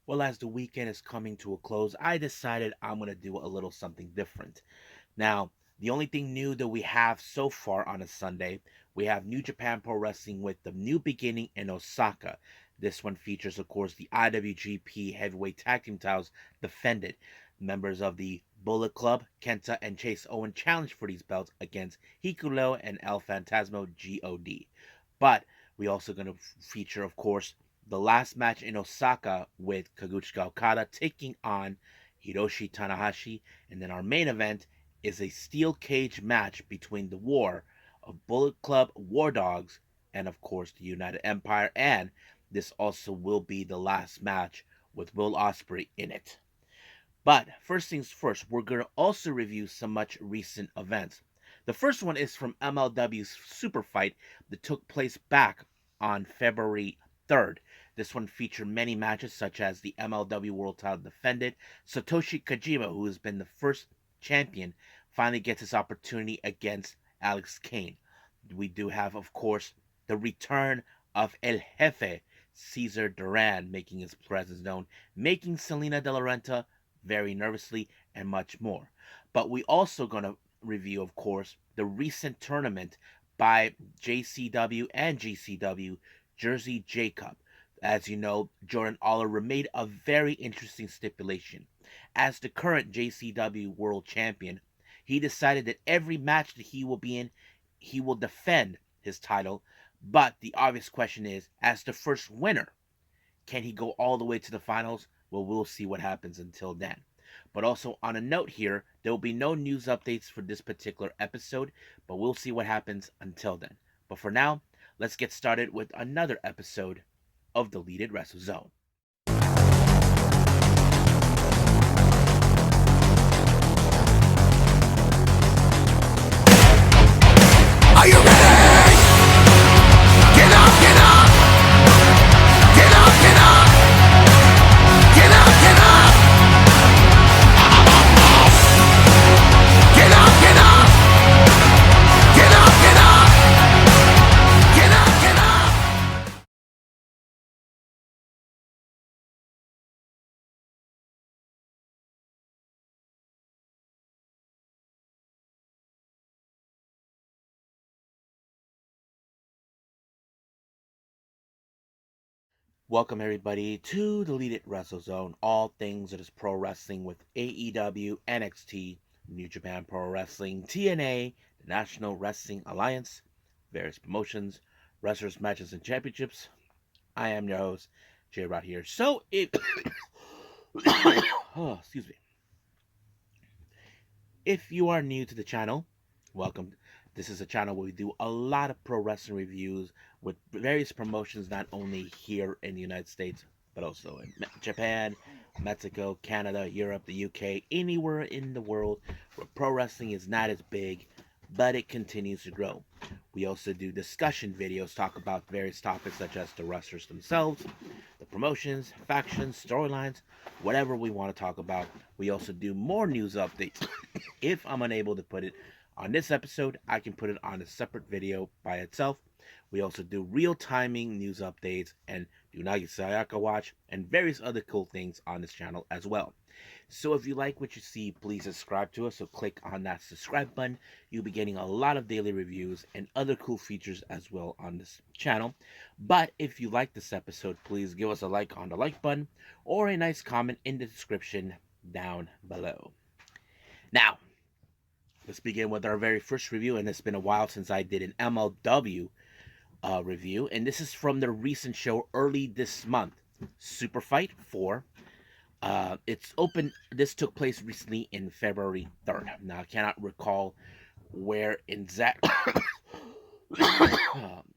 Well, as the weekend is coming to a close, I decided I'm going to do a little something different. Now, the only thing new that we have so far on a Sunday, we have New Japan Pro Wrestling with the new beginning in Osaka. This one features, of course, the IWGP Heavyweight Tag Team titles defended. Members of the Bullet Club, Kenta and Chase Owen challenged for these belts against Hikulo and El Fantasmo God. But we also going to feature, of course, the last match in Osaka with Kaguchika Okada taking on Hiroshi Tanahashi. And then our main event is a steel cage match between the War of Bullet Club War Dogs and, of course, the United Empire. And this also will be the last match with Will Ospreay in it. But first things first, we're going to also review some much recent events. The first one is from MLW's SuperFight that took place back on February 3rd. This one featured many matches such as the MLW World title defended. Satoshi Kojima, who has been the first champion, finally gets his opportunity against Alex Kane. We do have, of course, the return of El Jefe, Cesar Duran, making his presence known, making Selena De La Renta very nervously, and much more. But we also going to review, of course, the recent tournament by JCW and GCW Jersey J Cup. As you know, Jordan Oliver made a very interesting stipulation. As the current JCW World Champion, he decided that every match that he will be in, he will defend his title. But the obvious question is, as the first winner, can he go all the way to the finals? Well, we'll see what happens until then. But also, on a note here, there will be no news updates for this particular episode, but we'll see what happens until then. But for now, let's get started with another episode of Deleted Wrestle Zone. Are you ready? Get up, get up! Get up, get up! Get up, get up! Get up, get up! Get up, get up! Get up, get up! Welcome, everybody, to Deleted Wrestle Zone, all things that is pro wrestling with AEW, NXT, New Japan Pro Wrestling, TNA, the National Wrestling Alliance, various promotions, wrestlers, matches, and championships. I am your host, Jay Rod here. So, oh, excuse me. If you are new to the channel, welcome. This is a channel where we do a lot of pro wrestling reviews with various promotions, not only here in the United States, but also in Japan, Mexico, Canada, Europe, the UK, anywhere in the world where pro wrestling is not as big, but it continues to grow. We also do discussion videos, talk about various topics such as the wrestlers themselves, the promotions, factions, storylines, whatever we want to talk about. We also do more news updates. If I'm unable to put it on this episode, I can put it on a separate video by itself. We also do real timing news updates and do Nagi Sayaka Watch and various other cool things on this channel as well. So if you like what you see, please subscribe to us. So click on that subscribe button. You'll be getting a lot of daily reviews and other cool features as well on this channel. But if you like this episode, please give us a like on the like button or a nice comment in the description down below. Now, let's begin with our very first review, and it's been a while since I did an MLW review, and this is from the recent show early this month, SuperFight 4. It's open. This took place recently in February 3rd. Now, I cannot recall where exact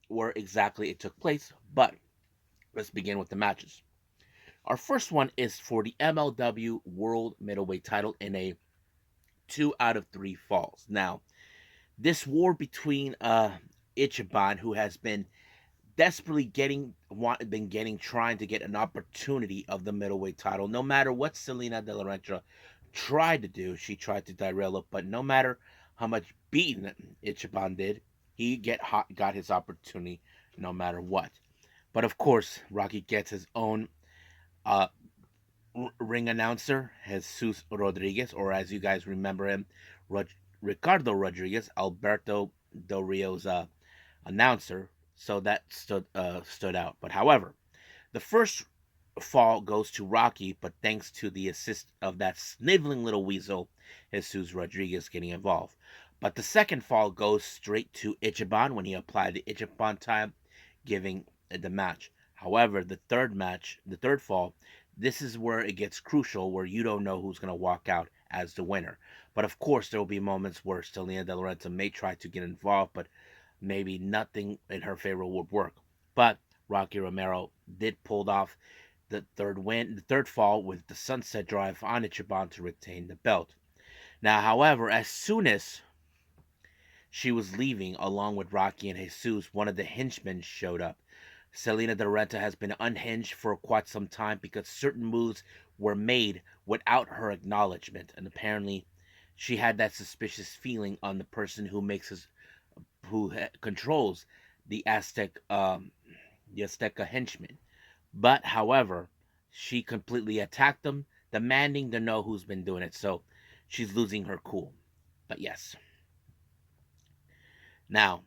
where exactly it took place, but let's begin with the matches. Our first one is for the MLW World Middleweight title in a 2 out of 3 falls. Now, this war between Ichiban, who has been desperately trying to get an opportunity of the middleweight title. No matter what Selena De La Renta tried to do, she tried to derail it. But no matter how much beating Ichiban did, he got his opportunity no matter what. But of course, Rocky gets his own uh, ring announcer Jesus Rodriguez, or as you guys remember him, Rod- Ricardo Rodriguez, Alberto Del Rio's announcer. So that stood out. But however, the first fall goes to Rocky, but thanks to the assist of that sniveling little weasel, Jesus Rodriguez getting involved. But the second fall goes straight to Ichiban when he applied the Ichiban time, giving the match. However, the third fall, this is where it gets crucial, where you don't know who's going to walk out as the winner. But of course, there will be moments where Stelina De Laurenta may try to get involved, but maybe nothing in her favor would work. But Rocky Romero did pull off the third fall with the sunset drive on Ichiban to retain the belt. Now, however, as soon as she was leaving along with Rocky and Jesus, one of the henchmen showed up. Selena De Renta has been unhinged for quite some time because certain moves were made without her acknowledgement, and apparently she had that suspicious feeling on the person who controls the the Azteca henchman. But however, she completely attacked them, demanding to know who's been doing it. So she's losing her cool. But yes. Now,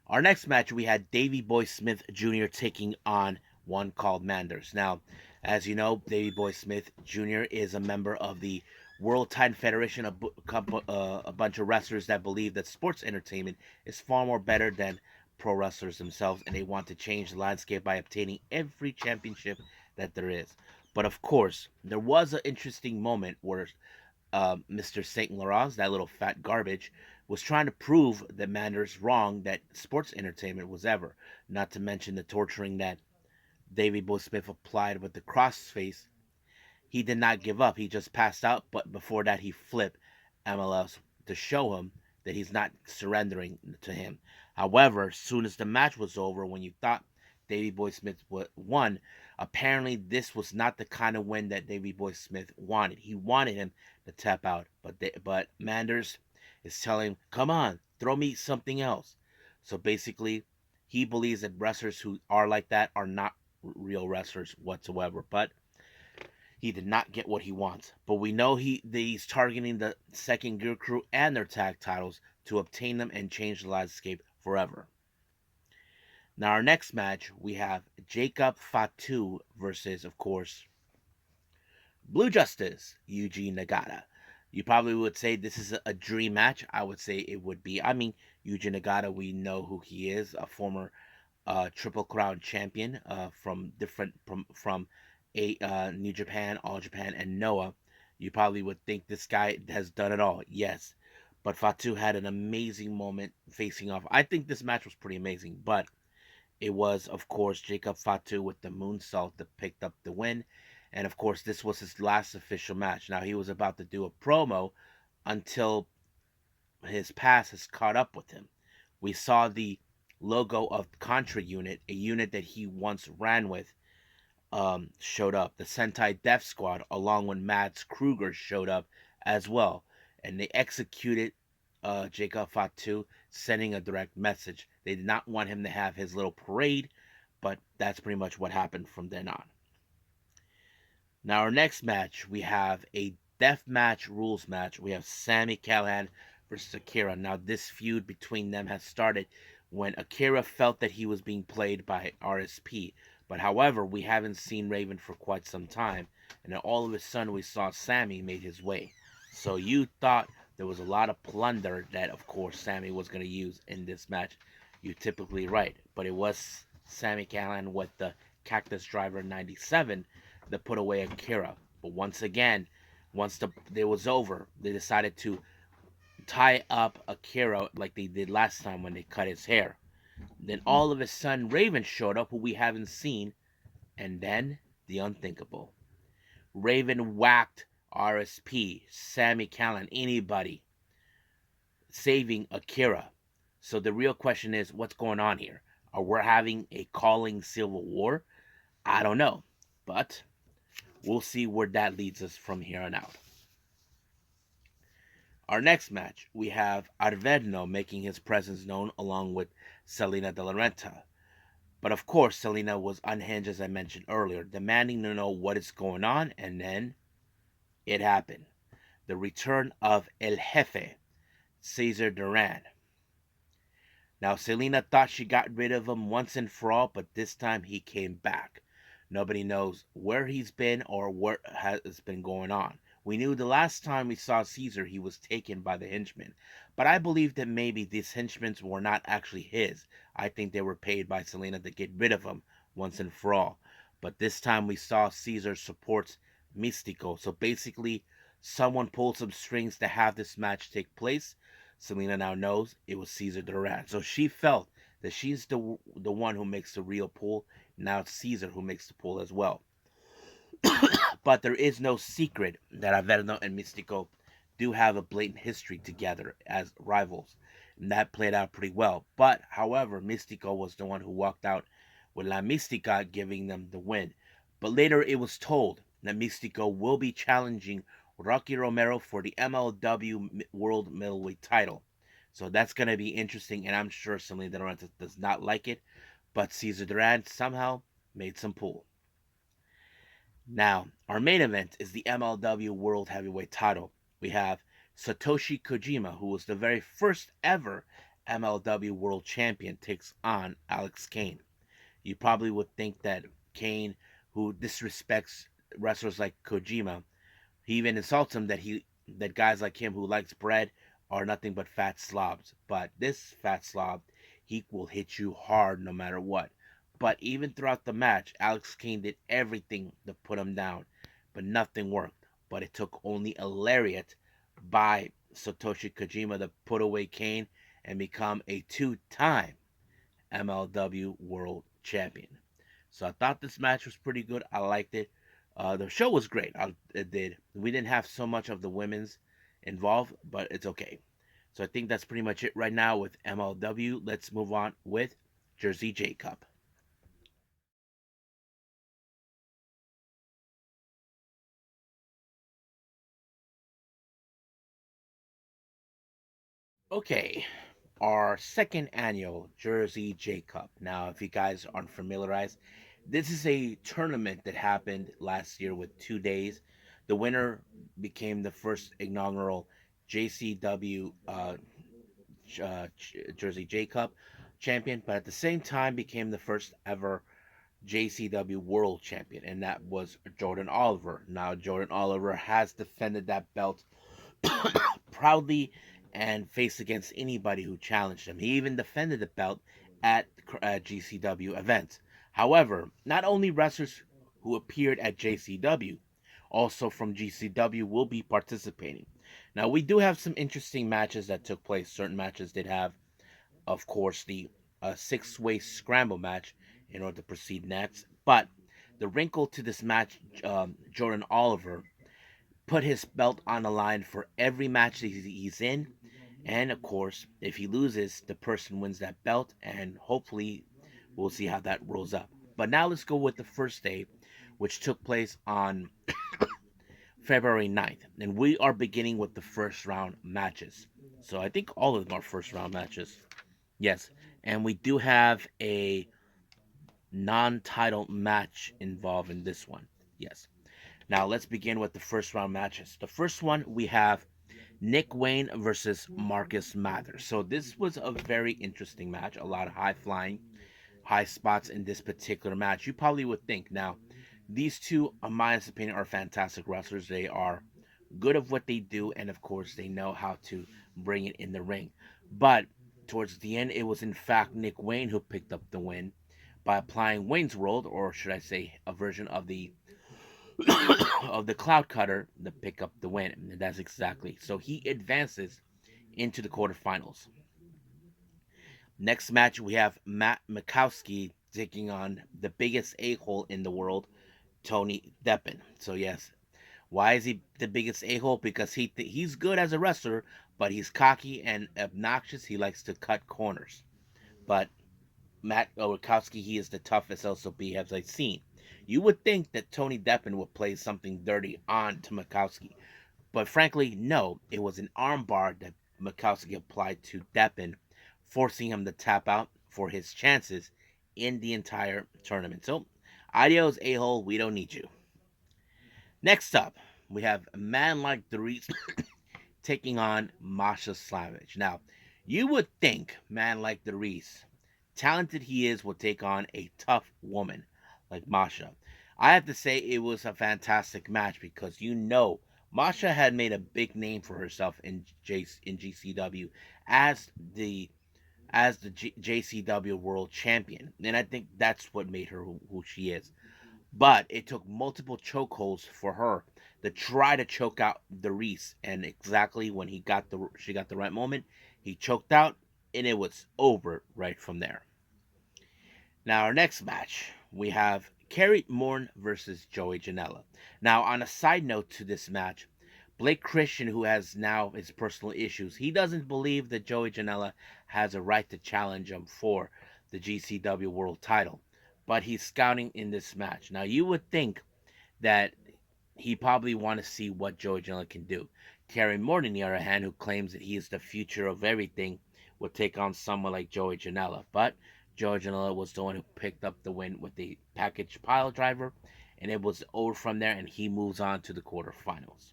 our next match, we had Davy Boy Smith Jr. taking on one called Manders. Now, as you know, Davy Boy Smith Jr. is a member of the World Titan Federation, a bunch of wrestlers that believe that sports entertainment is far more better than pro wrestlers themselves, and they want to change the landscape by obtaining every championship that there is. But of course, there was an interesting moment where Mr. St. Laurent, that little fat garbage, was trying to prove that Manders wrong that sports entertainment was ever. Not to mention the torturing that Davey Boy Smith applied with the crossface. He did not give up. He just passed out, but before that, he flipped MLS to show him that he's not surrendering to him. However, as soon as the match was over, when you thought Davey Boy Smith won, apparently this was not the kind of win that Davey Boy Smith wanted. He wanted him to tap out, but Manders is telling him, "Come on, throw me something else." So basically, he believes that wrestlers who are like that are not real wrestlers whatsoever. But he did not get what he wants. But we know he's targeting the second gear crew and their tag titles to obtain them and change the landscape forever. Now our next match we have Jacob Fatu versus, of course, Blue Justice Yuji Nagata. You probably would say this is a dream match. I would say it would be. I mean, Yuji Nagata, we know who he is, a former Triple Crown champion from New Japan, All Japan, and Noah. You probably would think this guy has done it all. Yes, but Fatu had an amazing moment facing off. I think this match was pretty amazing, but it was, of course, Jacob Fatu with the moonsault that picked up the win. And of course, this was his last official match. Now, he was about to do a promo until his past has caught up with him. We saw the logo of Contra Unit, a unit that he once ran with, showed up. The Sentai Death Squad, along with Mads Kruger, showed up as well. And they executed Jacob Fatu, sending a direct message. They did not want him to have his little parade, but that's pretty much what happened from then on. Now, our next match, we have a death match rules match. We have Sami Callihan versus Akira. Now, this feud between them has started when Akira felt that he was being played by RSP. But however, we haven't seen Raven for quite some time, and then all of a sudden we saw Sammy made his way. So you thought there was a lot of plunder that, of course, Sammy was going to use in this match. You're typically right, but it was Sami Callihan with the Cactus Driver 97 that put away Akira. But once again, once the day was over, they decided to tie up Akira like they did last time when they cut his hair. Then all of a sudden, Raven showed up, who we haven't seen, and then the unthinkable. Raven whacked RSP, Sami Callihan, anybody, saving Akira. So the real question is, what's going on here? Are we having a calling civil war? I don't know, but we'll see where that leads us from here on out. Our next match, we have Arverno making his presence known along with Selena De La Renta. But of course, Selena was unhinged, as I mentioned earlier, demanding to know what is going on, and then it happened. The return of El Jefe, Cesar Duran. Now, Selena thought she got rid of him once and for all, but this time he came back. Nobody knows where he's been or what has been going on. We knew the last time we saw Caesar, he was taken by the henchmen. But I believe that maybe these henchmen were not actually his. I think they were paid by Selena to get rid of him once and for all. But this time we saw Caesar supports Mystico. So basically, someone pulled some strings to have this match take place. Selena now knows it was Caesar Duran. So she felt that she's the one who makes the real pull. Now it's Caesar who makes the pull as well. But there is no secret that Averno and Mystico do have a blatant history together as rivals. And that played out pretty well. But, however, Mystico was the one who walked out with La Mystica giving them the win. But later it was told that Mystico will be challenging Rocky Romero for the MLW World Middleweight title. So that's going to be interesting, and I'm sure Selena De Laurentiis does not like it. But Cesar Duran somehow made some pull. Now, our main event is the MLW World Heavyweight title. We have Satoshi Kojima, who was the very first ever MLW World Champion, takes on Alex Kane. You probably would think that Kane, who disrespects wrestlers like Kojima, he even insults him that guys like him who likes bread are nothing but fat slobs. But this fat slob, he will hit you hard no matter what. But even throughout the match, Alex Kane did everything to put him down, but nothing worked. But it took only a lariat by Satoshi Kojima to put away Kane and become a two-time MLW World Champion. So I thought this match was pretty good. I liked it. The show was great. It did. We didn't have so much of the women's involved, but it's okay. So I think that's pretty much it right now with MLW. Let's move on with Jersey J Cup. Okay, our second annual Jersey J Cup. Now, if you guys aren't familiarized, this is a tournament that happened last year with 2 days. The winner became the first inaugural JCW Jersey J Cup champion, but at the same time became the first ever JCW World Champion, and that was Jordan Oliver. Now, Jordan Oliver has defended that belt proudly and faced against anybody who challenged him. He even defended the belt at GCW events. However, not only wrestlers who appeared at JCW, also from GCW will be participating. Now, we do have some interesting matches that took place. Certain matches did have, of course, the six-way scramble match in order to proceed next. But the wrinkle to this match, Jordan Oliver put his belt on the line for every match that he's in. And of course, if he loses, the person wins that belt, and hopefully, we'll see how that rolls up. But now let's go with the first day, which took place on February 9th. And we are beginning with the first round matches. So I think all of them are first round matches. Yes. And we do have a non title match involved in this one. Yes. Now let's begin with the first round matches. The first one we have Nick Wayne versus Marcus Mathers. So this was a very interesting match. A lot of high flying, high spots in this particular match. You probably would think. Now, these two, in my opinion, are fantastic wrestlers. They are good at what they do, and of course, they know how to bring it in the ring. But towards the end, it was in fact Nick Wayne who picked up the win by applying Wayne's World, or should I say, a version of the of the Cloud Cutter to pick up the win. And that's exactly. So he advances into the quarterfinals. Next match, we have Matt Mikowski taking on the biggest a-hole in the world, Tony Deppen. So yes, why is he the biggest a-hole? Because he's good as a wrestler, but he's cocky and obnoxious. He likes to cut corners. But Matt Mikowski, he is the toughest SOB as I've seen. You would think that Tony Deppen would play something dirty on to Mikowski, but frankly, no. It was an armbar that Mikowski applied to Deppen, forcing him to tap out for his chances in the entire tournament. So, adios, a hole. We don't need you. Next up, we have a man like Doris taking on Masha Slamovich. Now, you would think man like Doris, talented he is, will take on a tough woman like Masha. I have to say it was a fantastic match because Masha had made a big name for herself in GCW as the JCW World Champion, and I think that's what made her who she is. But it took multiple chokeholds for her to try to choke out the Reese, and exactly when she got the right moment, he choked out, and it was over right from there. Now our next match, we have Kerry Morn versus Joey Janela. Now on a side note to this match, Blake Christian, who has now his personal issues, he doesn't believe that Joey Janela has a right to challenge him for the GCW World Title, but he's scouting in this match. Now you would think that he probably want to see what Joey Janela can do. Kerry Morton, on the other hand, who claims that he is the future of everything, will take on someone like Joey Janela. But Joey Janela was the one who picked up the win with the package pile driver, and it was over from there, and he moves on to the quarterfinals.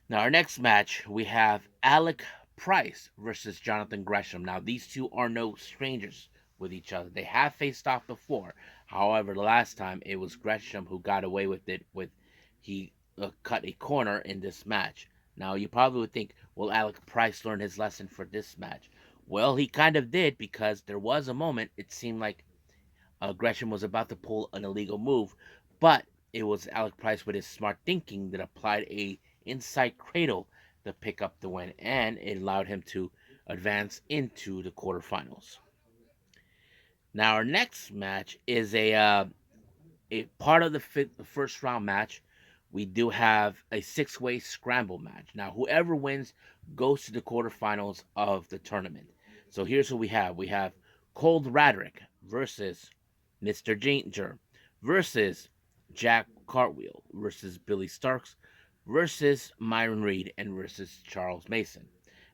Now, our next match, we have Alec Price versus Jonathan Gresham. Now, these two are no strangers with each other. They have faced off before. However, the last time it was Gresham who got away with it. He cut a corner in this match. Now, you probably would think, will Alec Price learn his lesson for this match? Well, he kind of did because there was a moment it seemed like Gresham was about to pull an illegal move, but it was Alec Price with his smart thinking that applied a inside cradle to pick up the win, and it allowed him to advance into the quarterfinals. Now our next match is a part of the first round match. We do have a six-way scramble match. Now whoever wins goes to the quarterfinals of the tournament. So here's what we have. We have Cold Radrick versus Mr. Danger versus Jack Cartwheel versus Billy Starks versus Myron Reed and versus Charles Mason.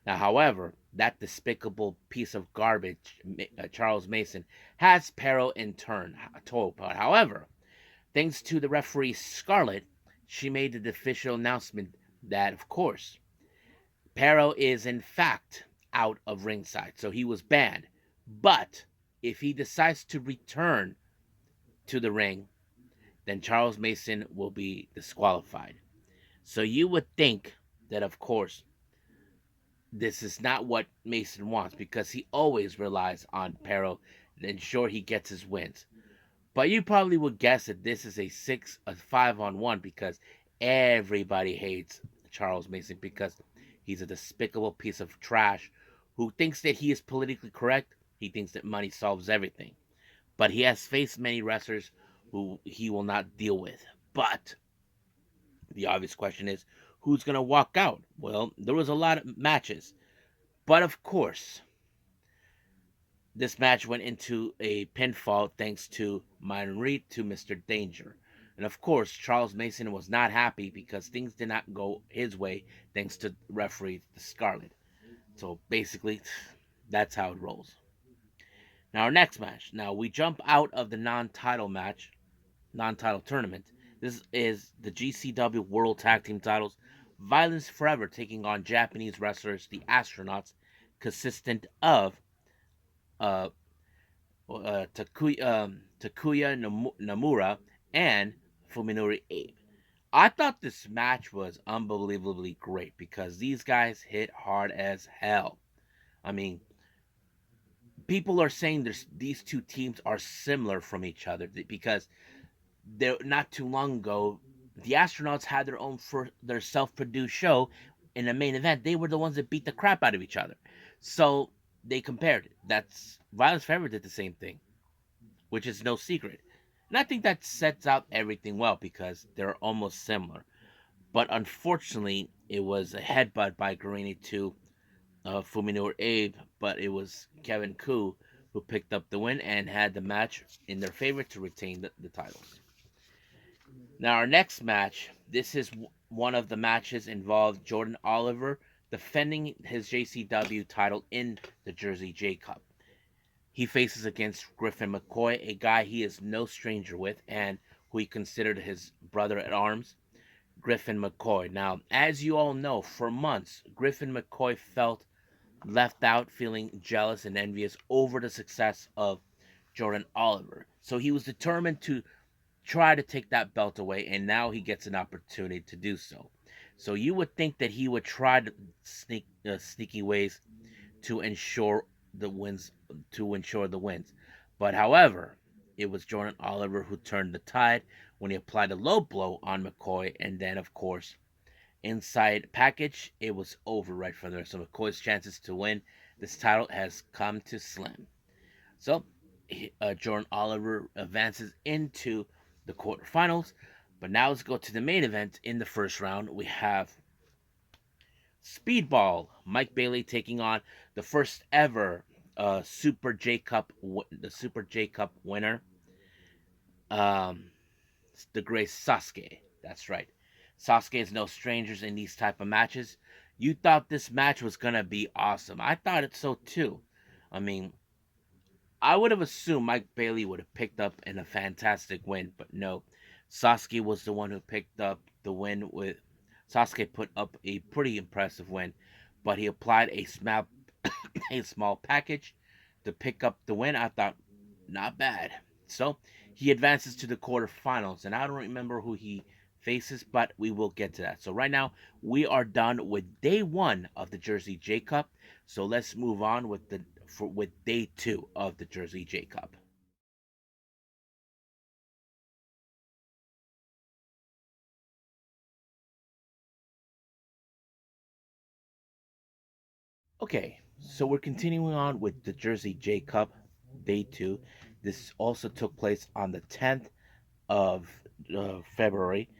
Now, however, that despicable piece of garbage, Charles Mason, has Pero in turn told. But however, thanks to the referee Scarlett, she made the official announcement that, of course, Pero is in fact out of ringside, so he was banned. But if he decides to return to the ring, then Charles Mason will be disqualified. So you would think that, of course, this is not what Mason wants because he always relies on Pero to ensure he gets his wins. But you probably would guess that this is a 5-on-1 because everybody hates Charles Mason because he's a despicable piece of trash who thinks that he is politically correct. He thinks that money solves everything. But he has faced many wrestlers who he will not deal with. But the obvious question is, who's going to walk out? Well, there was a lot of matches. But of course, this match went into a pinfall thanks to Myron Reed to Mr. Danger. And of course, Charles Mason was not happy because things did not go his way thanks to referee Scarlett. So basically, that's how it rolls. Now, our next match. Now, we jump out of the non title tournament. This is the GCW World Tag Team titles. Violence Forever taking on Japanese wrestlers, the Astronauts, consistent of uh, Takuya Nomura and Fuminori Abe. I thought this match was unbelievably great because these guys hit hard as hell. I mean, people are saying these two teams are similar from each other because they're not too long ago the Astronauts had their self-produced show in the main event. They were the ones that beat the crap out of each other, so they compared it. That's Violence Forever did the same thing, which is no secret, and I think that sets out everything well because they're almost similar. But unfortunately, it was a headbutt by Guarini to Fuminori Abe, but it was Kevin Koo who picked up the win and had the match in their favor to retain the titles. Now, our next match, this is one of the matches involved Jordan Oliver defending his JCW title in the Jersey J Cup. He faces against Griffin McCoy, a guy he is no stranger with and who he considered his brother at arms, Griffin McCoy. Now, as you all know, for months, Griffin McCoy felt left out, feeling jealous and envious over the success of Jordan Oliver. So he was determined to try to take that belt away, and now he gets an opportunity to do so. So you would think that he would try to sneaky ways to ensure the wins. But however, it was Jordan Oliver who turned the tide when he applied a low blow on McCoy, and then of course inside package, it was over right from there. So McCoy's chances to win this title has come to slim. So Jordan Oliver advances into the quarterfinals. But now let's go to the main event. In the first round, we have Speedball Mike Bailey taking on the first ever the Super J Cup winner, um, the great Sasuke. That's right. Sasuke is no strangers in these type of matches. You thought this match was gonna be awesome. I thought it so too. I mean, I would have assumed Mike Bailey would have picked up in a fantastic win, but no. Sasuke was the one who picked up the win with Sasuke put up a pretty impressive win, but he applied a small package to pick up the win. I thought not bad. So he advances to the quarterfinals, and I don't remember who he faces, but we will get to that. So right now we are done with day one of the Jersey J Cup. So let's move on with day two of the Jersey J Cup. Okay, so we're continuing on with the Jersey J Cup day two. This also took place on the 10th of February.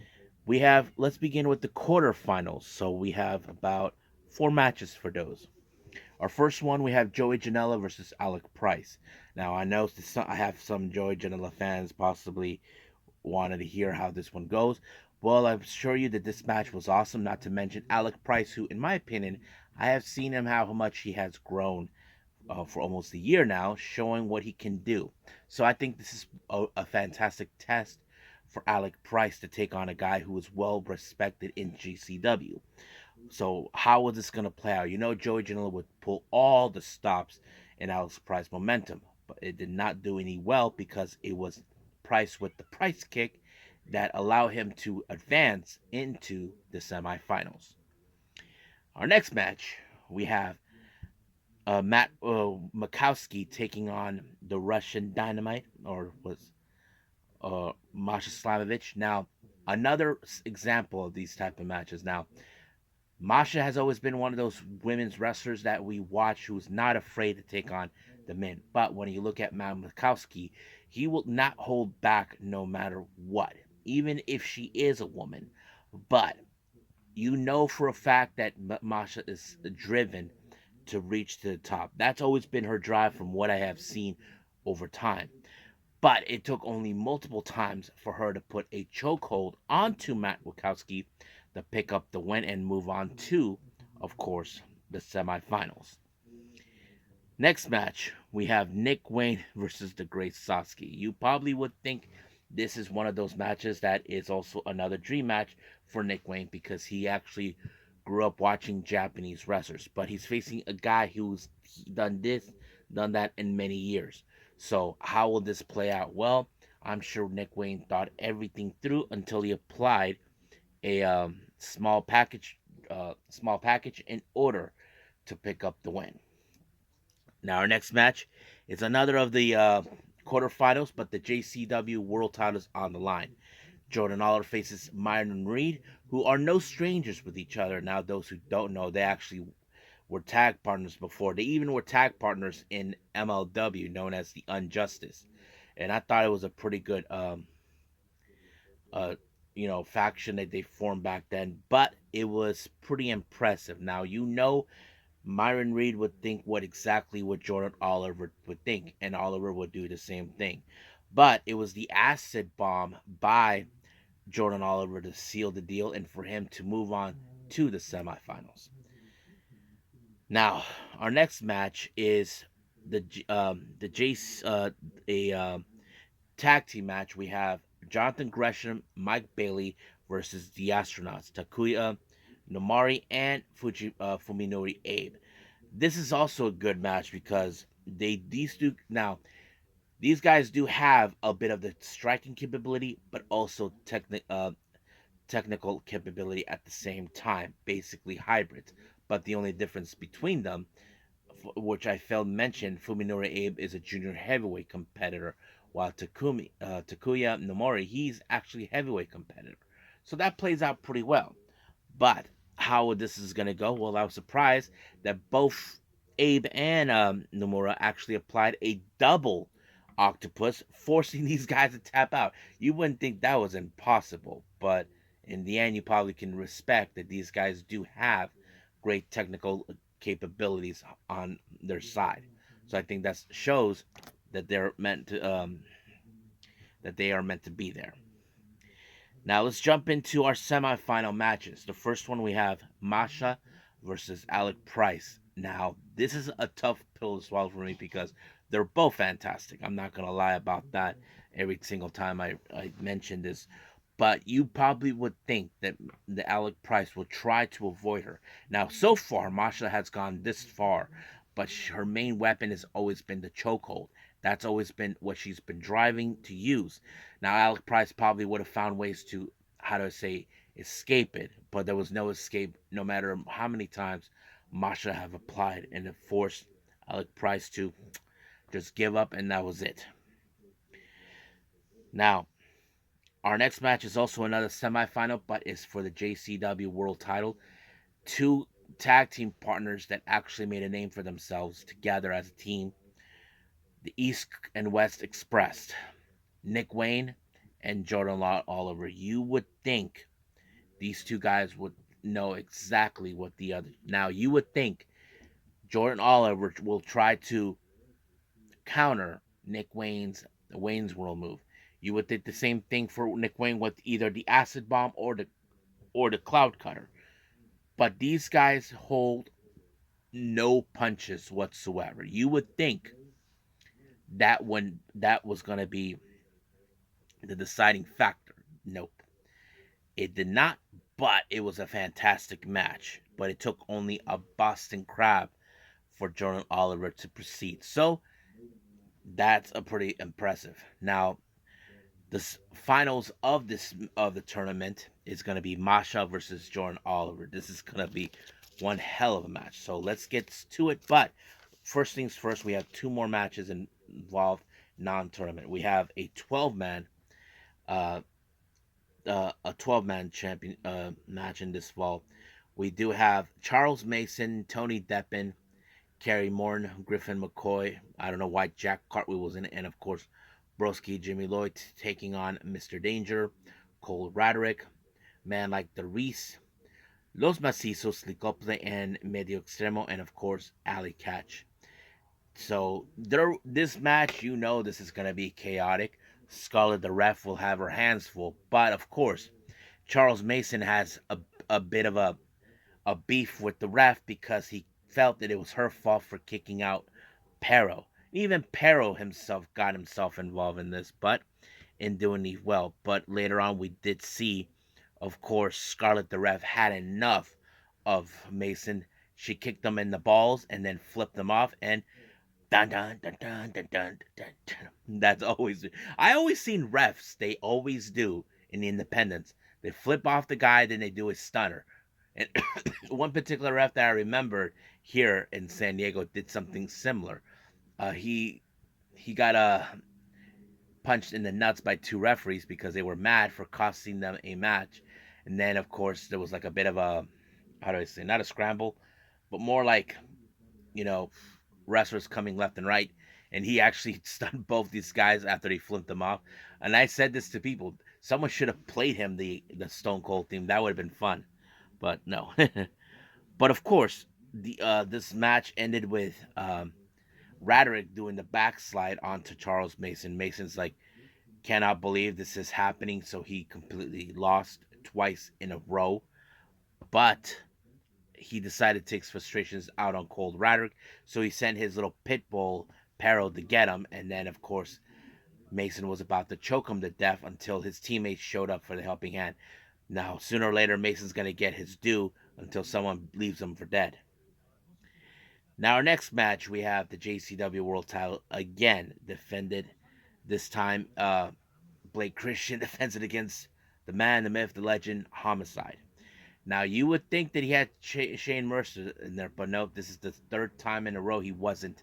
Let's begin with the quarterfinals. So we have about four matches for those. Our first one, we have Joey Janela versus Alec Price. Now, I know I have some Joey Janela fans possibly wanted to hear how this one goes. Well, I'm sure you that this match was awesome, not to mention Alec Price, who, in my opinion, I have seen him how much he has grown for almost a year now, showing what he can do. So I think this is a fantastic test for Alec Price to take on a guy who is well respected in GCW. So how is this going to play out? You know, Joey Janela would pull all the stops in Alex Price momentum, but it did not do any well because it was Price with the Price kick that allowed him to advance into the semifinals. Our next match, we have Matt Makowski taking on the Russian Dynamite, or was Masha Slamovich. Now, another example of these type of matches. Now, Masha has always been one of those women's wrestlers that we watch who's not afraid to take on the men. But when you look at Matt Makowski, he will not hold back no matter what, even if she is a woman. But you know for a fact that Masha is driven to reach to the top. That's always been her drive from what I have seen over time. But it took only multiple times for her to put a chokehold onto Matt Wachowski to pick up the win and move on to, of course, the semifinals. Next match, we have Nick Wayne versus the Great Sasuke. You probably would think this is one of those matches that is also another dream match for Nick Wayne because he actually grew up watching Japanese wrestlers, but he's facing a guy who's done this, done that in many years. So how will this play out? Well, I'm sure Nick Wayne thought everything through until he applied a small package in order to pick up the win. Now our next match is another of the quarterfinals, but the JCW World title is on the line. Jordan Oliver faces Myron Reed, who are no strangers with each other. Now, those who don't know, they actually were tag partners before. They even were tag partners in MLW, known as the Unjustice. And I thought it was a pretty good, uh, faction that they formed back then. But it was pretty impressive. Now, Myron Reed would think what Jordan Oliver would think, and Oliver would do the same thing. But it was the acid bomb by Jordan Oliver to seal the deal and for him to move on to the semifinals. Now, our next match is the Jace a tag team match, we have Jonathan Gresham, Mike Bailey versus the Astronauts, Takuya Nomari and Fuminori Abe. This is also a good match because these two now these guys do have a bit of the striking capability, but also technical capability at the same time, basically hybrids. But the only difference between them, which I failed to mention, Fuminori Abe is a junior heavyweight competitor, while Takuya Nomori, he's actually a heavyweight competitor. So that plays out pretty well. But how this is going to go? Well, I was surprised that both Abe and Nomura actually applied a double octopus, forcing these guys to tap out. You wouldn't think that was impossible, but in the end, you probably can respect that these guys do have great technical capabilities on their side. So I think that shows that they are meant to be there. Now let's jump into our semifinal matches. The first one we have Masha versus Alec Price. Now this is a tough pill to swallow for me because they're both fantastic. I'm not gonna lie about that every single time I mention this. But you probably would think that the Alec Price will try to avoid her. Now, so far, Masha has gone this far, but her main weapon has always been the chokehold. That's always been what she's been driving to use. Now, Alec Price probably would have found ways to, how to say, escape it, but there was no escape no matter how many times Masha have applied and it forced Alec Price to just give up, and that was it. Now, our next match is also another semifinal, but it's for the JCW World title. Two tag team partners that actually made a name for themselves together as a team, the East and West Express, Nick Wayne and Jordan Oliver. You would think these two guys would know exactly what the other. Now, you would think Jordan Oliver will try to counter Nick Wayne's the Wayne's World move. You would think the same thing for Nick Wayne with either the acid bomb or the cloud cutter. But these guys hold no punches whatsoever. You would think that when that was going to be the deciding factor. Nope. It did not, but it was a fantastic match. But it took only a Boston Crab for Jordan Oliver to proceed. So that's a pretty impressive. Now, the finals of the tournament is going to be Masha versus Jordan Oliver. This is going to be one hell of a match. So let's get to it. But first things first, we have two more matches involved non-tournament. We have uh, a 12-man champion match in this fall. We do have Charles Mason, Tony Deppen, Kerry Morton, Griffin McCoy. I don't know why Jack Cartwheel was in it, and of course Broski, Jimmy Lloyd taking on Mr. Danger, Cole Radrick, Man Like the Reese, Los Macizos, Licople, and Medio Extremo, and of course Ali Catch. So this match, you know, this is gonna be chaotic. Scarlett the ref will have her hands full, but of course, Charles Mason has a bit of a beef with the ref because he felt that it was her fault for kicking out Pero. Even Pero himself got himself involved in this, but in doing it well. But later on, we did see, of course, Scarlett the ref had enough of Mason. She kicked him in the balls and then flipped him off, and dun dun dun dun dun dun dun. Dun. That's always. I always seen refs. They always do in the independents. They flip off the guy, then they do a stunner. And one particular ref that I remember here in San Diego did something similar. He got punched in the nuts by two referees because they were mad for costing them a match. And then, of course, there was like a bit of a, how do I say, not a scramble, but more like, you know, wrestlers coming left and right. And he actually stunned both these guys after they flipped them off. And I said this to people: someone should have played him the Stone Cold theme. That would have been fun, but no. But of course, the this match ended with Radrick doing the backslide onto Charles Mason. Mason's like, cannot believe this is happening, so he completely lost twice in a row. But he decided to take his frustrations out on Cold Radrick, so he sent his little pit bull Peril to get him, and then of course Mason was about to choke him to death until his teammates showed up for the helping hand. Now, sooner or later, Mason's gonna get his due until someone leaves him for dead. Now, our next match, we have the JCW World Title again defended. This time, Blake Christian defends it against the man, the myth, the legend, Homicide. Now, you would think that he had Shane Mercer in there, but no, this is the third time in a row he wasn't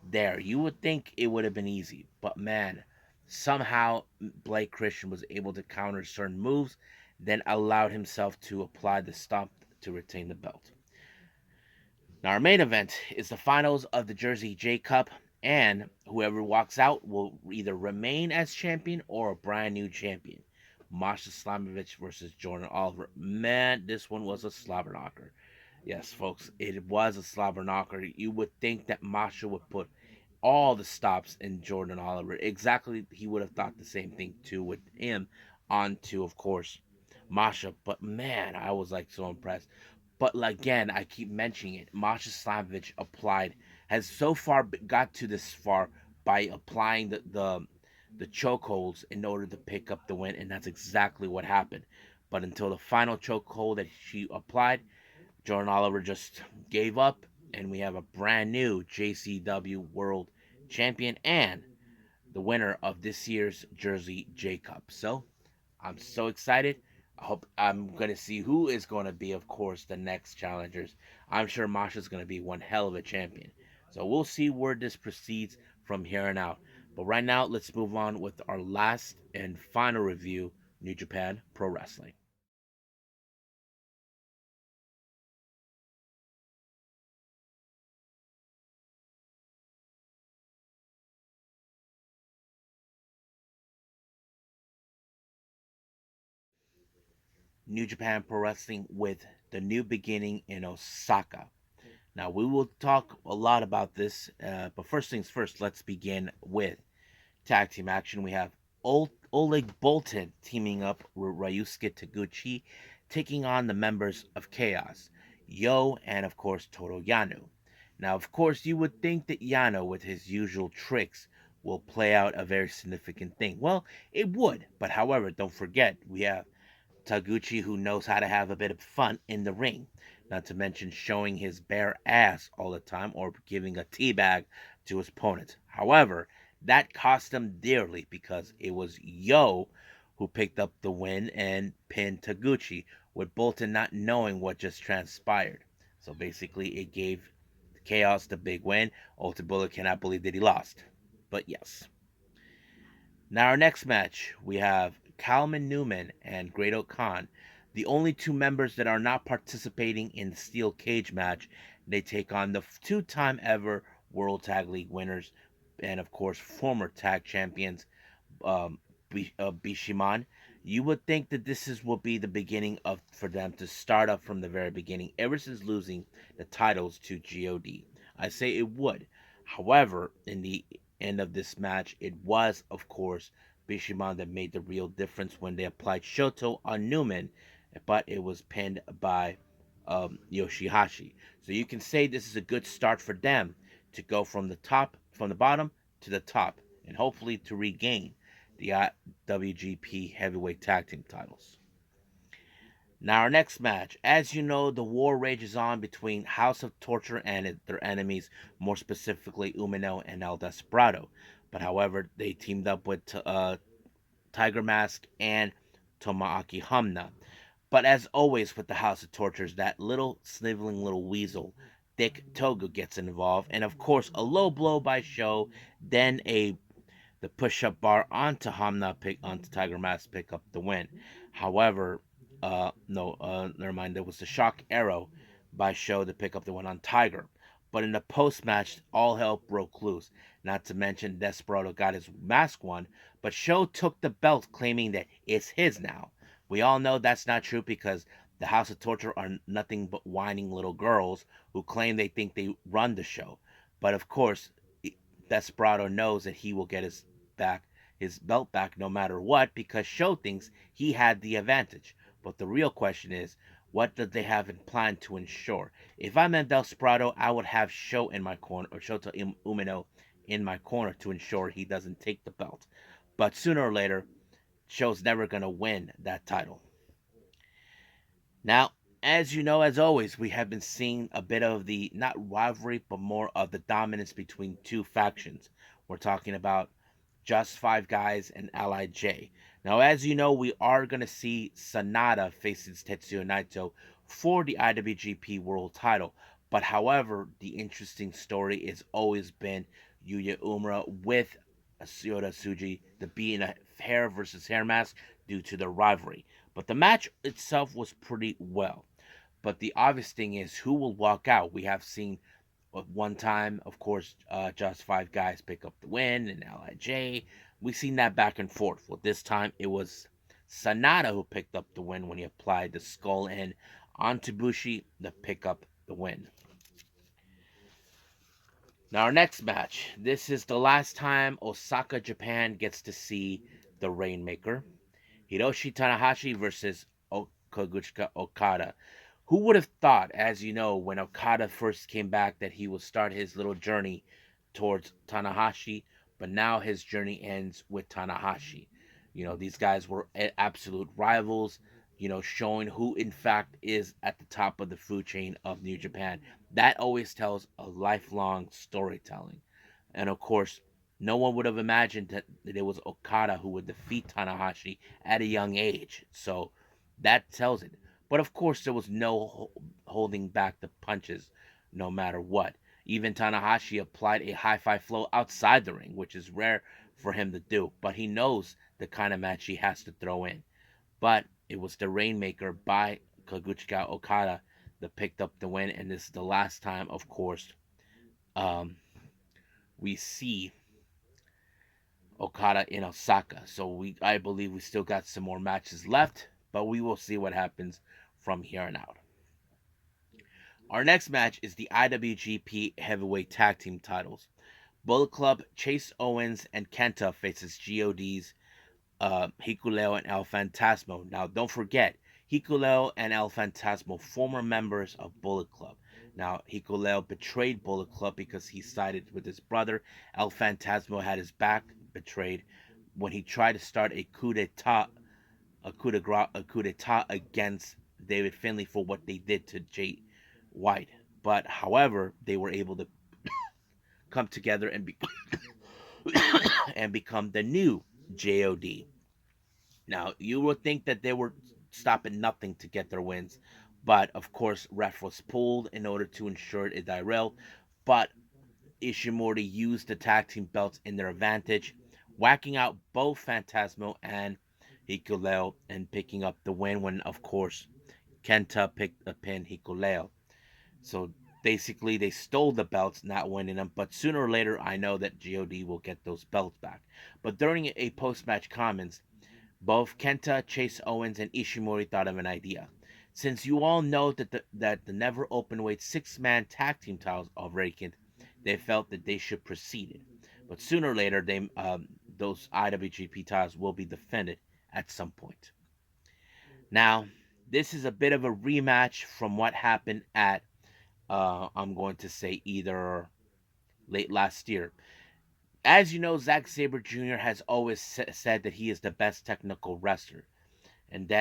there. You would think it would have been easy, but man, somehow Blake Christian was able to counter certain moves, then allowed himself to apply the stomp to retain the belt. Now, our main event is the finals of the Jersey J Cup, and whoever walks out will either remain as champion or a brand new champion. Masha Slamovich versus Jordan Oliver. Man, this one was a slobber knocker. Yes, folks, it was a slobber knocker. You would think that Masha would put all the stops in Jordan Oliver. Exactly, he would have thought the same thing too with him onto, of course, Masha. But man, I was like so impressed. But again, I keep mentioning it. Masha Slamovich applied has so far got to this far by applying the chokeholds in order to pick up the win, and that's exactly what happened. But until the final chokehold that she applied, Jordan Oliver just gave up, and we have a brand new JCW World Champion and the winner of this year's Jersey J Cup. So I'm so excited. I hope I'm going to see who is going to be, of course, the next challengers. I'm sure Masha's going to be one hell of a champion. So we'll see where this proceeds from here on out. But right now, let's move on with our last and final review, New Japan Pro Wrestling. New Japan Pro Wrestling with the new beginning in Osaka. Now, we will talk a lot about this, but first things first, let's begin with tag team action. We have Oleg Boltin teaming up with Ryusuke Taguchi, taking on the members of Chaos, Yo, and of course Toru Yano. Now, of course, you would think that Yano, with his usual tricks, will play out a very significant thing. Well, it would, but however, don't forget, we have Taguchi, who knows how to have a bit of fun in the ring, not to mention showing his bare ass all the time or giving a teabag to his opponent. However, that cost him dearly because it was Yo who picked up the win and pinned Taguchi, with Bolton not knowing what just transpired. So basically, it gave Chaos the big win. Ultimate cannot believe that he lost. But yes. Now, our next match, we have Kalman Newman and Great Khan, the only two members that are not participating in the steel cage match. They take on the two-time ever World Tag League winners and, of course, former tag champions, um, Bishiman. You would think that this is will be the beginning of for them to start up from the very beginning, ever since losing the titles to God. I say it would. However, in the end of this match, it was, of course, Bishiman that made the real difference when they applied Shoto on Newman, but it was pinned by Yoshihashi. So you can say this is a good start for them to go from the bottom to the top, and hopefully to regain the WGP Heavyweight Tag Team titles. Now, our next match. As you know, the war rages on between House of Torture and their enemies, more specifically Umino and El Desperado. But however, they teamed up with Tiger Mask and Tomoaki Hamna. But as always with the House of Tortures, that little sniveling little weasel, Dick Togo, gets involved, and of course a low blow by Show, then a the push-up bar onto Hamna onto Tiger Mask pick up the win. However, no, never mind. There was the shock arrow by Show to pick up the win on Tiger. But in the post-match, all hell broke loose. Not to mention Desperado got his mask won, but Show took the belt, claiming that it's his now. We all know that's not true because the House of Torture are nothing but whining little girls who claim they think they run the show. But of course, Desperado knows that he will get his belt back no matter what because Show thinks he had the advantage. But the real question is, What do they have in plan to ensure? If I'm at Desperado, I would have Sho in my corner, or Shota Umino in my corner to ensure he doesn't take the belt. But sooner or later, Sho's never going to win that title. Now, as you know, as always, we have been seeing a bit of the not rivalry, but more of the dominance between two factions. We're talking about Just Five Guys and Lij. Now, as you know, we are going to see Sanada faces Tetsuya Naito for the IWGP World Title. But however, the interesting story has always been Yuya Uemura with Yota Tsuji, the being a hair versus hair mask due to the rivalry. But the match itself was pretty well. But the obvious thing is who will walk out. We have seen one time, of course, Just Five Guys pick up the win and Lij. We've seen that back and forth. Well, this time it was Sanada who picked up the win when he applied the skull end onto Bushi to pick up the win. Now, our next match. This is the last time Osaka, Japan gets to see the Rainmaker. Hiroshi Tanahashi versus Kazuchika Okada. Who would have thought, as you know, when Okada first came back, that he would start his little journey towards Tanahashi, but now his journey ends with Tanahashi. These guys were absolute rivals, showing who, in fact, is at the top of the food chain of New Japan. That always tells a lifelong storytelling. And of course, no one would have imagined that it was Okada who would defeat Tanahashi at a young age. So that tells it. But of course, there was no holding back the punches no matter what. Even Tanahashi applied a high five flow outside the ring, which is rare for him to do. But he knows the kind of match he has to throw in. But it was the Rainmaker by Kazuchika Okada that picked up the win. And this is the last time, of course, um, we see Okada in Osaka. So I believe we still got some more matches left, but we will see what happens from here on out. Our next match is the IWGP Heavyweight Tag Team titles. Bullet Club, Chase Owens and Kenta faces GOD's Hikuleo and El Fantasmo. Now, don't forget, Hikuleo and El Fantasmo, former members of Bullet Club. Now, Hikuleo betrayed Bullet Club because he sided with his brother. El Fantasmo had his back betrayed when he tried to start a coup d'etat against David Finlay for what they did to Jay White. But however, they were able to come together and and become the new JOD. Now, you would think that they were stopping nothing to get their wins, but of course, ref was pulled in order to ensure it derailed. But Ishimori used the tag team belts in their advantage, whacking out both Phantasmo and Hikuleo and picking up the win when, of course, Kenta picked a pin Hikuleo. So basically, they stole the belts, not winning them. But sooner or later, I know that GOD will get those belts back. But during a post match comments, both Kenta, Chase Owens, and Ishimori thought of an idea. Since you all know that the never openweight six-man tag team titles are vacant, they felt that they should proceed it. But sooner or later, those IWGP titles will be defended at some point. Now, this is a bit of a rematch from what happened at I'm going to say either late last year. As you know, Zack Sabre Jr. has always said that he is the best technical wrestler. And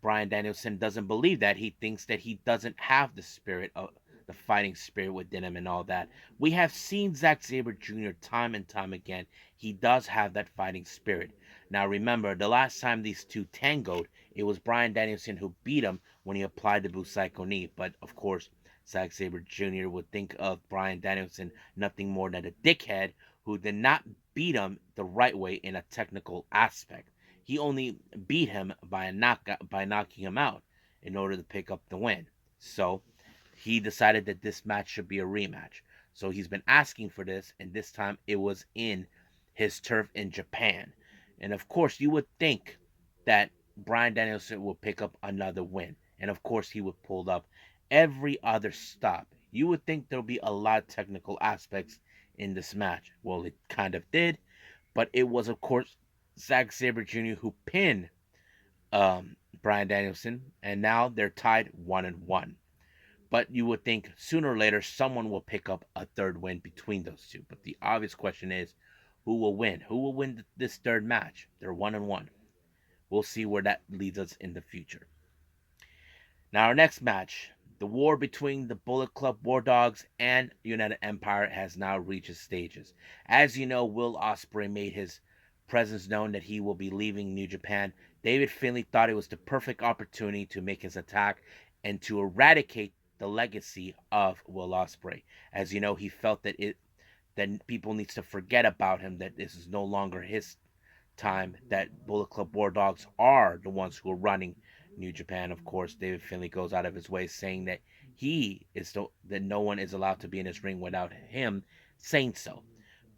Brian Danielson doesn't believe that. He thinks that he doesn't have the spirit of the fighting spirit within him and all that. We have seen Zack Sabre Jr. time and time again. He does have that fighting spirit. Now remember, the last time these two tangoed, it was Brian Danielson who beat him when he applied the Busaiku knee. But of course, Zack Sabre Jr. would think of Brian Danielson nothing more than a dickhead who did not beat him the right way in a technical aspect. He only beat him by knocking him out in order to pick up the win. So he decided that this match should be a rematch. So he's been asking for this, and this time it was in his turf in Japan. And of course, you would think that Brian Danielson would pick up another win. And of course, he would pull up every other stop. You would think there'll be a lot of technical aspects in this match. Well, it kind of did, but it was, of course, Zack Sabre Jr. who pinned Bryan Danielson, and now they're tied 1-1. But you would think sooner or later someone will pick up a third win between those two. But the obvious question is, who will win? Who will win this third match? They're 1-1. We'll see where that leads us in the future. Now, our next match, the war between the Bullet Club War Dogs and United Empire has now reached its stages. As you know, Will Ospreay made his presence known that he will be leaving New Japan. David Finlay thought it was the perfect opportunity to make his attack and to eradicate the legacy of Will Ospreay. As you know, he felt that people needs to forget about him, that this is no longer his time, that Bullet Club War Dogs are the ones who are running New Japan. Of course, David Finlay goes out of his way saying that that no one is allowed to be in his ring without him saying so.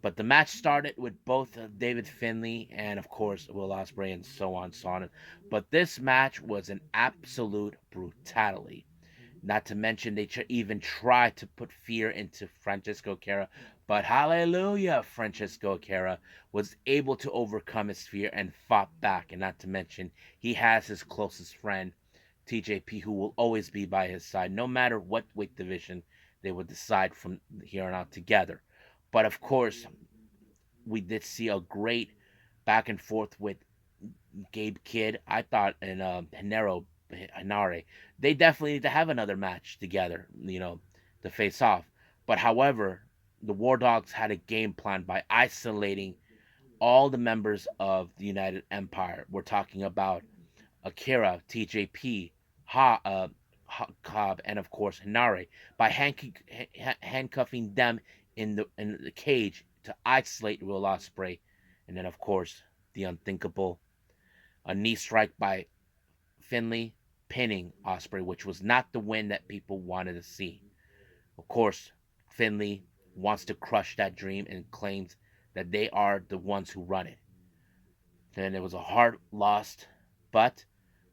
But the match started with both David Finlay and, of course, Will Ospreay and so on, so on. But this match was an absolute brutality. Not to mention, they even tried to put fear into Francisco Cara, but hallelujah, Francisco Cara was able to overcome his fear and fought back. And not to mention, he has his closest friend, TJP, who will always be by his side, no matter what weight division they would decide from here on out together. But of course, we did see a great back and forth with Gabe Kidd. I thought, and Hinare, they definitely need to have another match together, to face off. But however, the War Dogs had a game plan by isolating all the members of the United Empire. We're talking about Akira, TJP, Cobb, and of course Hinare, by handcuffing them in the cage to isolate Will Ospreay, and then of course the unthinkable, a knee strike by Finlay, pinning Ospreay, which was not the win that people wanted to see. Of course, Finlay wants to crush that dream and claims that they are the ones who run it. Then it was a hard loss, but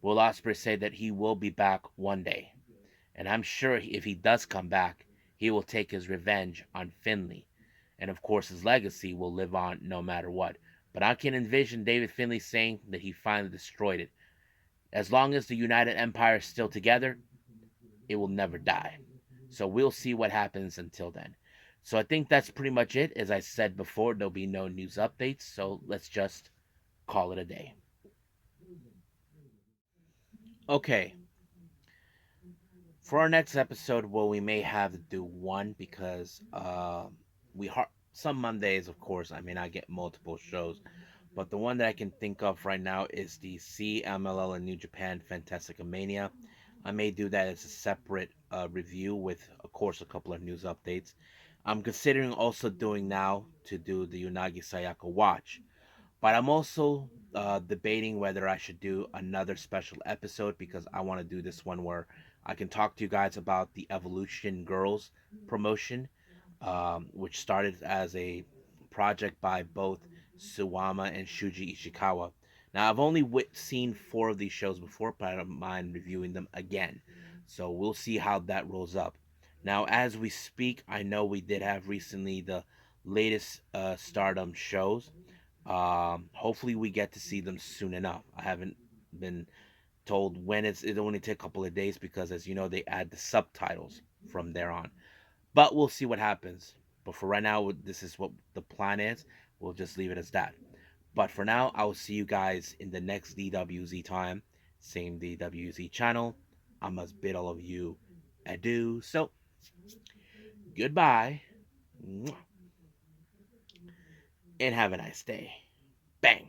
Will Ospreay said that he will be back one day. And I'm sure if he does come back, he will take his revenge on Finlay. And of course, his legacy will live on no matter what. But I can envision David Finlay saying that he finally destroyed it. As long as the United Empire is still together, it will never die. So we'll see what happens until then. So I think that's pretty much it. As I said before, there'll be no news updates. So let's just call it a day. Okay, for our next episode, well, we may have to do one because some Mondays, of course, I may not get multiple shows, but the one that I can think of right now is the CMLL and New Japan Fantastica Mania. I may do that as a separate review with, of course, a couple of news updates. I'm considering also doing now to do the Unagi Sayaka Watch, but I'm also debating whether I should do another special episode because I want to do this one where I can talk to you guys about the Evolution Girls promotion, which started as a project by both Suwama and Shuji Ishikawa. Now, I've only seen four of these shows before, but I don't mind reviewing them again. So we'll see how that rolls up. Now, as we speak, I know we did have recently the latest Stardom shows. Hopefully, we get to see them soon enough. I haven't been told when it only take a couple of days because, as you know, they add the subtitles from there on. But we'll see what happens. But for right now, this is what the plan is. We'll just leave it as that. But for now, I will see you guys in the next DWZ time. Same DWZ channel. I must bid all of you adieu. So, goodbye. And have a nice day. Bang.